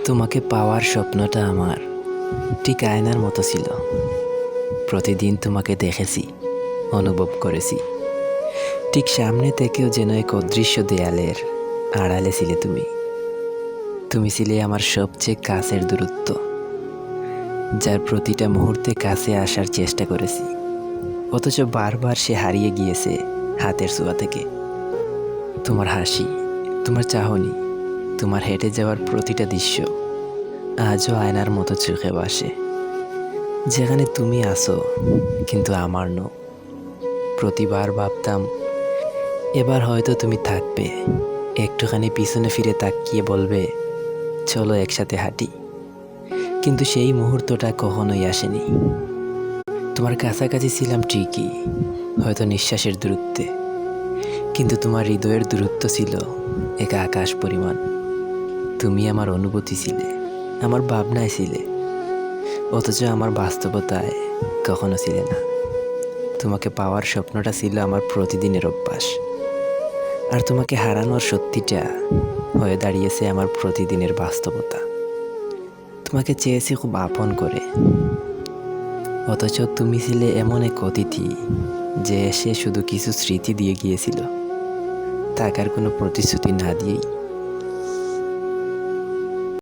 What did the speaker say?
তোমাকে পাওয়ার স্বপ্নটা আমার ঠিক আয়নার মতো ছিল। প্রতিদিন তোমাকে দেখেছি, অনুভব করেছি। ঠিক সামনে থেকেও যেন এক অদৃশ্য দেয়ালের আড়ালে ছিলে তুমি। তুমি ছিলে আমার সবচেয়ে কাছের দূরত্ব, যার প্রতিটা মুহূর্তে কাছে আসার চেষ্টা করেছি, অথচ বারবার সে হারিয়ে গিয়েছে হাতের ছোঁয়া থেকে। তোমার হাসি, তোমার চাহনি, তোমার হেঁটে যাওয়ার প্রতিটা দৃশ্য আজও আয়নার মতো চোখে ভাসে। যেখানে তুমি আসো কিন্তু আমার নও। প্রতিবার ভাবতাম এবার হয়তো তুমি থাকবে, একটুখানি পিছনে ফিরে তাকিয়ে বলবে চলো একসাথে হাঁটি। কিন্তু সেই মুহূর্তটা কখনোই আসেনি। তোমার কাছাকাছি ছিলাম ঠিকই, হয়তো নিঃশ্বাসের দূরত্বে, কিন্তু তোমার হৃদয়ের দূরত্ব ছিল এক আকাশ পরিমাণ। তুমি আমার অনুভূতি ছিলে, আমার ভাবনায় ছিলে, অথচ আমার বাস্তবতায় কখনো ছিলে না। তোমাকে পাওয়ার স্বপ্নটা ছিল আমার প্রতিদিনের অভ্যাস, আর তোমাকে হারানোর সত্যিটা হয়ে দাঁড়িয়েছে আমার প্রতিদিনের বাস্তবতা। তোমাকে চেয়েছি খুব আপন করে, অথচ তুমি ছিলে এমন এক অতিথি যে এসে শুধু কিছু স্মৃতি দিয়ে গিয়েছিল, থাকার কোনো প্রতিশ্রুতি না দিয়েই।